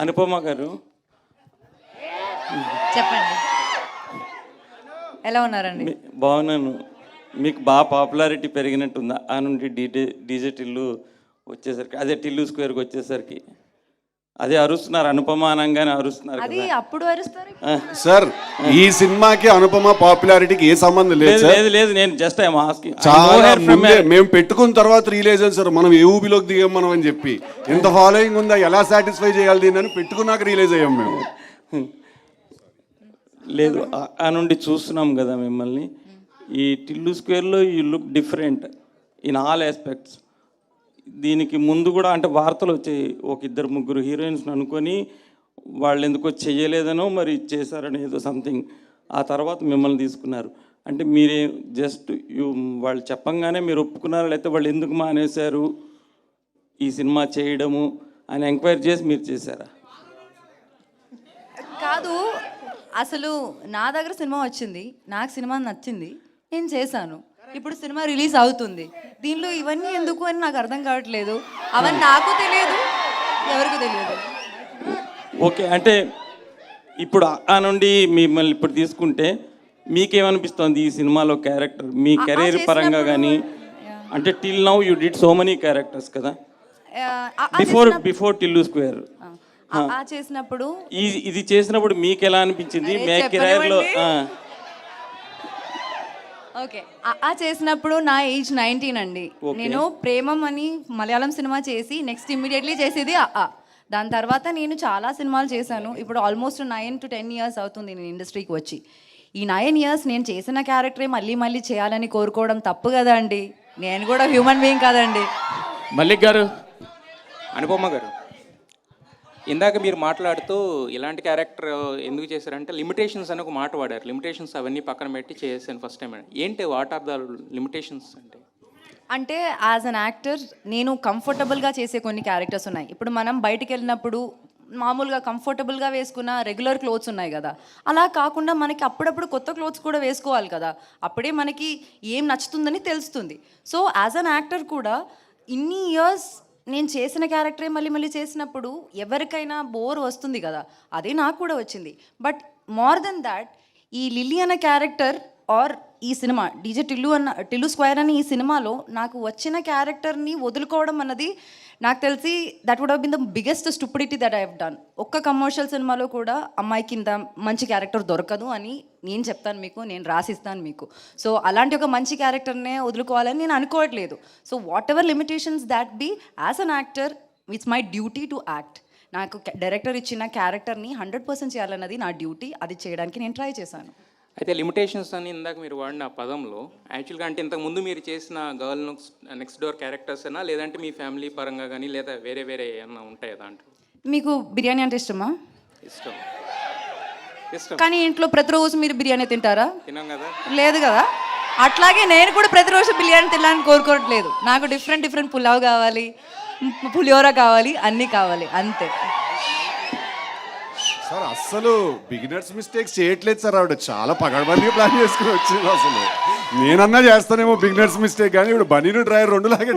అనుపమ గారు చెప్పండి, ఎలా ఉన్నారండి? బాగున్నాను. మీకు బాగా పాపులారిటీ పెరిగినట్టుందా ఆ నుండి డీజే టిల్లు వచ్చేసరికి, అదే టిల్లు స్క్వేర్కి వచ్చేసరికి? అదే అరుస్తున్నారు, అనుపమ అనగానే అరుస్తున్నారు అది కదా. అప్పుడు అరుస్తారు. సార్ ఈ సినిమాకి అనుపమ పాపులారిటీకి ఏ సంబంధం లేదు లేదు సార్. లేదు లేదు, నేను జస్ట్ ఐఎమ్ ఆస్కింగ్. చాలా ముందే మేము పెట్టుకున్న తర్వాత రిలీజ్ అయ్యింది సార్. మనం ఏ ఊబిలోకి దిగాం మనం అని చెప్పి, ఎంత ఫాలోయింగ్ ఉందా, ఎలా సాటిస్ఫై చేయాలి దీన్ని అని పెట్టుకున్నాక రిలీజ్ అయ్యాం మేము. లేదు, ఆ నుండి చూస్తున్నాం కదా మిమ్మల్ని. ఈ టిల్లు స్క్వేర్లో you look different in all aspects. దీనికి ముందు కూడా అంటే వార్తలు వచ్చాయి, ఒక ఇద్దరు ముగ్గురు హీరోయిన్స్ని అనుకొని వాళ్ళు ఎందుకో చెయ్యలేదనో మరి చేశారని ఏదో సంథింగ్. ఆ తర్వాత మిమ్మల్ని తీసుకున్నారు. అంటే మీరే జస్ట్ వాళ్ళు చెప్పంగానే మీరు ఒప్పుకున్నారు, లేకపోతే వాళ్ళు ఎందుకు మానేశారు ఈ సినిమా చేయడము అని ఎంక్వైరీ చేసి మీరు చేశారా? కాదు, అసలు నా దగ్గర సినిమా వచ్చింది, నాకు సినిమా నచ్చింది, నేను చేశాను. ఇప్పుడు సినిమా రిలీజ్ అవుతుంది, దీనిలో ఇవన్నీ ఎందుకు అని నాకు అర్థం కావట్లేదు. అవన్నీ నాకు తెలియదు, ఎవరికి తెలియదు. ఓకే, అంటే ఇప్పుడు ఆ నుండి మిమ్మల్ని ఇప్పుడు తీసుకుంటే మీకేమనిపిస్తుంది ఈ సినిమాలో క్యారెక్టర్ మీ కెరీర్ పరంగా కానీ? అంటే till now you did so many characters కదా, బిఫోర్ టిల్లు స్క్వేర్. చేసినప్పుడు ఇది చేసినప్పుడు మీకు ఎలా అనిపించింది? మే కెరీర్లో ఓకే, చేసినప్పుడు నా ఏజ్ 19 అండి. నేను ప్రేమం అని మలయాళం సినిమా చేసి నెక్స్ట్ ఇమ్మీడియట్లీ చేసేది దాని తర్వాత నేను చాలా సినిమాలు చేశాను. ఇప్పుడు ఆల్మోస్ట్ 9 to 10 years అవుతుంది నేను ఇండస్ట్రీకి వచ్చి. ఈ 9 years నేను చేసిన క్యారెక్టరే మళ్ళీ మళ్ళీ చేయాలని కోరుకోవడం తప్పు కదా అండి. నేను కూడా హ్యూమన్ బీయింగ్ కదండి. మల్లిక్ గారు, అనుపమ గారు, ఇందాక మీరు మాట్లాడుతూ ఇలాంటి క్యారెక్టర్ ఎందుకు చేశారంటే లిమిటేషన్స్ అని ఒక మాట వాడారు. లిమిటేషన్స్ అవన్నీ పక్కన పెట్టి చేశాను ఫస్ట్ టైం. ఏంటి, వాట్ ఆర్ ద లిమిటేషన్స్? అంటే యాజ్ అన్ యాక్టర్ నేను కంఫర్టబుల్గా చేసే కొన్ని క్యారెక్టర్స్ ఉన్నాయి. ఇప్పుడు మనం బయటికి వెళ్ళినప్పుడు మామూలుగా కంఫర్టబుల్గా వేసుకున్న రెగ్యులర్ క్లోత్స్ ఉన్నాయి కదా, అలా కాకుండా మనకి అప్పుడప్పుడు కొత్త క్లోత్స్ కూడా వేసుకోవాలి కదా, అప్పుడే మనకి ఏం నచ్చుతుందని తెలుస్తుంది. సో యాజ్ అన్ యాక్టర్ కూడా ఇన్ని ఇయర్స్ నేను చేసిన క్యారెక్టరే మళ్ళీ మళ్ళీ చేసినప్పుడు ఎవరికైనా బోర్ వస్తుంది కదా, అదే నాకు కూడా వచ్చింది. బట్ మోర్ దెన్ దాట్, ఈ లిల్లీ అనే క్యారెక్టర్ ఆర్ ఈ సినిమా టిల్లు స్క్వేర్ అని ఈ సినిమాలో నాకు వచ్చిన క్యారెక్టర్ని వదులుకోవడం అన్నది నాకు తెలిసి that would have been the biggest stupidity that I have done. ఒక్క కమర్షియల్ సినిమాలో కూడా అమ్మాయికి ఇంత మంచి క్యారెక్టర్ దొరకదు అని నేను చెప్తాను మీకు, నేను రాసిస్తాను మీకు. సో అలాంటి ఒక మంచి క్యారెక్టర్నే వదులుకోవాలని నేను అనుకోవట్లేదు. So whatever limitations that be, as an actor it's my duty to act. నాకు డైరెక్టర్ ఇచ్చిన క్యారెక్టర్ని 100% చేయాలన్నది నా డ్యూటీ. అది చేయడానికి నేను ట్రై చేశాను. అయితే లిమిటేషన్స్ అని ఇందాక మీరు వాడిన పదంలో యాక్చువల్గా అంటే ఇంతకుముందు మీరు చేసిన గర్ల్ నెక్స్ట్ డోర్ క్యారెక్టర్స్ అయినా, లేదంటే మీ ఫ్యామిలీ పరంగా కానీ, లేదా వేరే వేరే ఏమన్నా ఉంటాయా దాంట్లో? మీకు బిర్యానీ అంటే ఇష్టమా? ఇష్టం. కానీ ఇంట్లో ప్రతిరోజు మీరు బిర్యానీ తింటారా? తినాం కదా. లేదు కదా. అట్లాగే నేను కూడా ప్రతిరోజు బిర్యానీ తినాలని కోరుకోవట్లేదు. నాకు డిఫరెంట్ పులావ్ కావాలి, పులిహోర కావాలి, అన్నీ కావాలి, అంతే. సార్ అస్సలు బిగినర్స్ మిస్టేక్స్ చేయట్లేదు సార్. ఆవిడ చాలా పగడబందిగా ప్లాన్ చేసుకుని వచ్చింది. అసలు నేనన్నా చేస్తానేమో బిగినర్స్ మిస్టేక్, కానీ ఇప్పుడు బనీను డ్రైవర్ 2 లాగే